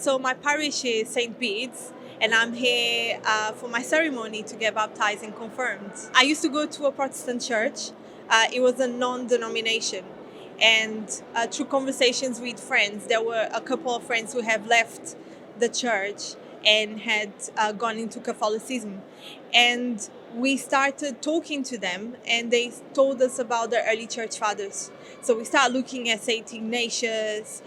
So my parish is St. Bede's, and I'm here for my ceremony to get baptized and confirmed. I used to go to a Protestant church. It was a non-denomination. And through conversations with friends, there were a couple of friends who have left the church and had gone into Catholicism. And we started talking to them, and they told us about the early church fathers. So we started looking at St. Ignatius,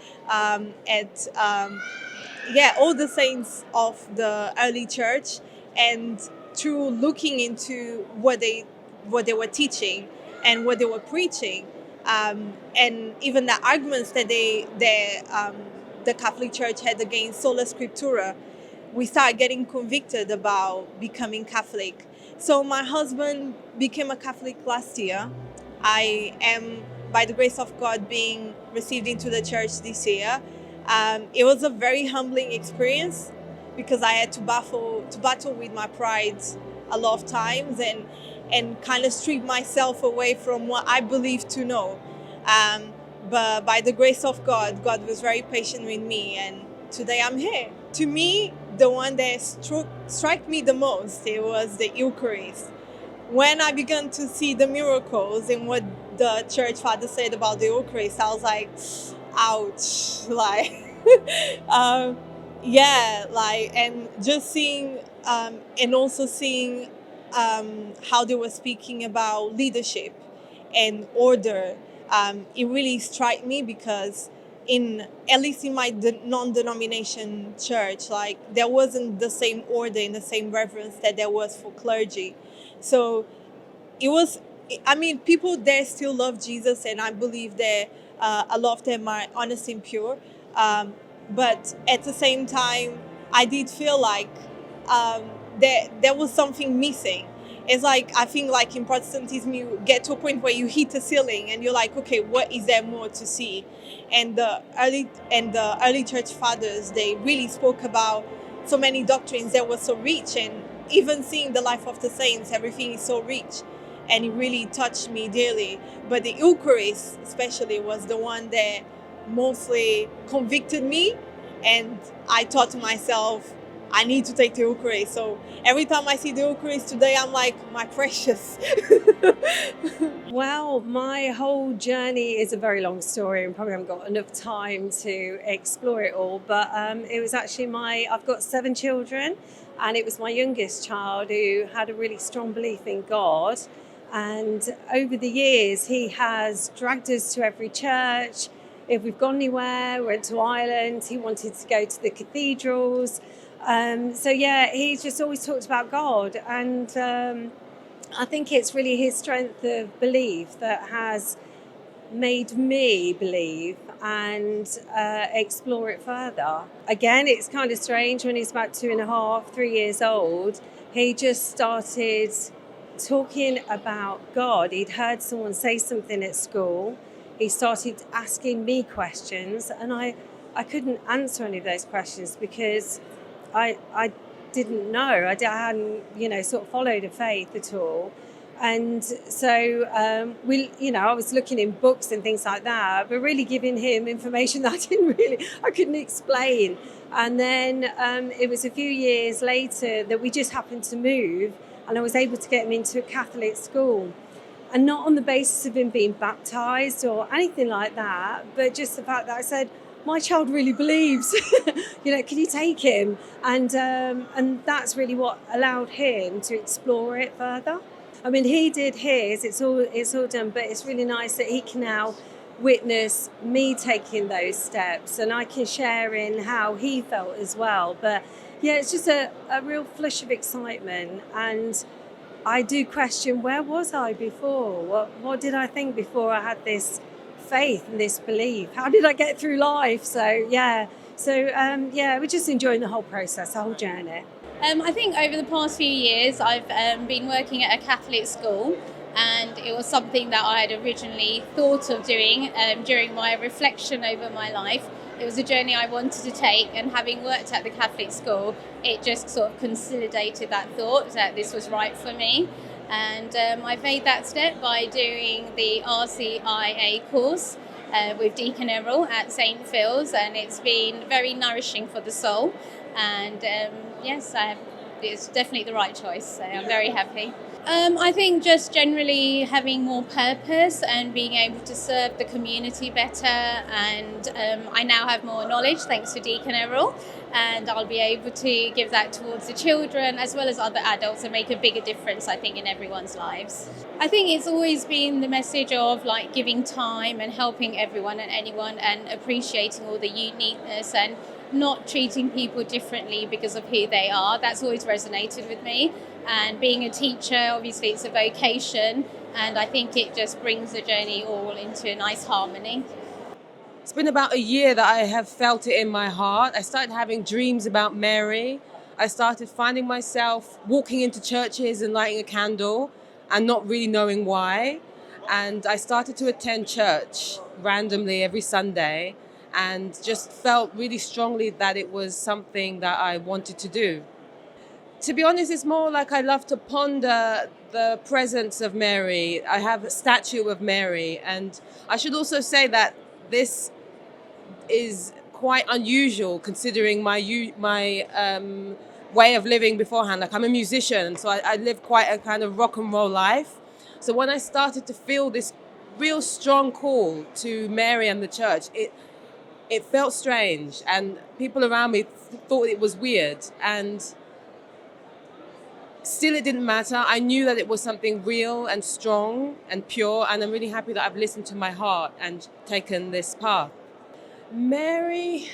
all the saints of the early church, and through looking into what they were teaching and what they were preaching, and even the arguments that the Catholic Church had against sola scriptura, we started getting convicted about becoming Catholic. So my husband became a Catholic last year. I am, by the grace of God, being received into the church this year. It was a very humbling experience because I had to battle with my pride a lot of times and kind of strip myself away from what I believed to know. But by the grace of God, God was very patient with me, and today I'm here. To me, the one that struck me the most, it was the Eucharist. When I began to see the miracles and what the church father said about the Eucharist, I was like, ouch, like, and just seeing, and also seeing how they were speaking about leadership and order, it really struck me because at least in my non-denomination church, like there wasn't the same order and the same reverence that there was for clergy. So people there still love Jesus, and I believe that a lot of them are honest and pure. But at the same time, I did feel like there was something missing. It's like, I think like in Protestantism, you get to a point where you hit a ceiling and you're like, okay, what is there more to see? And the early church fathers, they really spoke about so many doctrines that were so rich, and even seeing the life of the saints, everything is so rich, and it really touched me dearly. But the Eucharist especially was the one that mostly convicted me, and I thought to myself, I need to take the Eucharist. So every time I see the Eucharist today, I'm like, my precious. Well, my whole journey is a very long story and probably haven't got enough time to explore it all. But it was actually I've got 7 children, and it was my youngest child who had a really strong belief in God. And over the years, he has dragged us to every church. If we've gone anywhere, went to Ireland, he wanted to go to the cathedrals. He just always talked about God. And I think it's really his strength of belief that has made me believe and explore it further. Again, it's kind of strange, when he's about 2.5, 3 years old, he just started talking about God. He'd heard someone say something at school. He started asking me questions, and I couldn't answer any of those questions because I didn't know. I hadn't, sort of followed a faith at all. And so I was looking in books and things like that, but really giving him information that I couldn't explain. And then it was a few years later that we just happened to move, and I was able to get him into a Catholic school. And not on the basis of him being baptised or anything like that, but just the fact that I said, my child really believes, can you take him? And that's really what allowed him to explore it further. I mean, he did his, it's all done, but it's really nice that he can now witness me taking those steps, and I can share in how he felt as well. But yeah, it's just a real flush of excitement, and I do question, where was I before? What did I think before I had this faith and this belief? How did I get through life? We're just enjoying the whole process, the whole journey. I think over the past few years, I've been working at a Catholic school, and it was something that I had originally thought of doing during my reflection over my life. It was a journey I wanted to take, and having worked at the Catholic school, it just sort of consolidated that thought that this was right for me. And I've made that step by doing the RCIA course, with Deacon Emerald at St. Phil's, and it's been very nourishing for the soul. And yes, it's definitely the right choice, so I'm very happy. I think just generally having more purpose and being able to serve the community better, and I now have more knowledge thanks to Deacon Errol, and I'll be able to give that towards the children as well as other adults and make a bigger difference, I think, in everyone's lives. I think it's always been the message of like giving time and helping everyone and anyone and appreciating all the uniqueness and not treating people differently because of who they are. That's always resonated with me. And being a teacher, obviously it's a vocation, and I think it just brings the journey all into a nice harmony. It's been about a year that I have felt it in my heart. I started having dreams about Mary. I started finding myself walking into churches and lighting a candle and not really knowing why. And I started to attend church randomly every Sunday and just felt really strongly that it was something that I wanted to do. To be honest, it's more like I love to ponder the presence of Mary. I have a statue of Mary, and I should also say that this is quite unusual considering my way of living beforehand. Like, I'm a musician, so I live quite a kind of rock and roll life. So when I started to feel this real strong call to Mary and the church, it felt strange, and people around me thought it was weird, and still it didn't matter. I knew that it was something real and strong and pure, and I'm really happy that I've listened to my heart and taken this path. Mary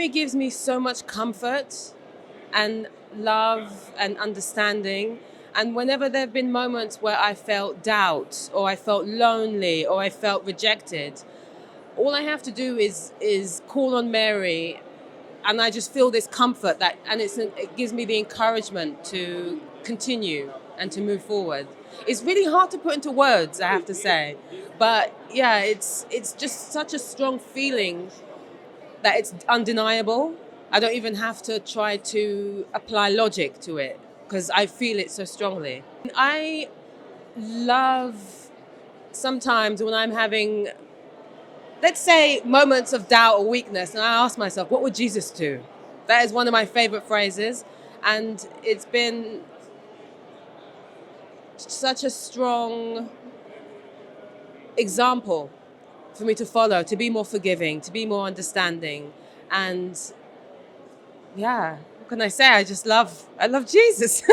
gives me so much comfort and love and understanding. And whenever there have been moments where I felt doubt or I felt lonely or I felt rejected, all I have to do is call on Mary, and I just feel this comfort it gives me the encouragement to continue and to move forward. It's really hard to put into words, I have to say. But yeah, it's just such a strong feeling that it's undeniable. I don't even have to try to apply logic to it because I feel it so strongly. I love sometimes when I'm having, let's say, moments of doubt or weakness, and I ask myself, what would Jesus do? That is one of my favorite phrases, and it's been such a strong example for me to follow, to be more forgiving, to be more understanding. And yeah, what can I say? I love Jesus.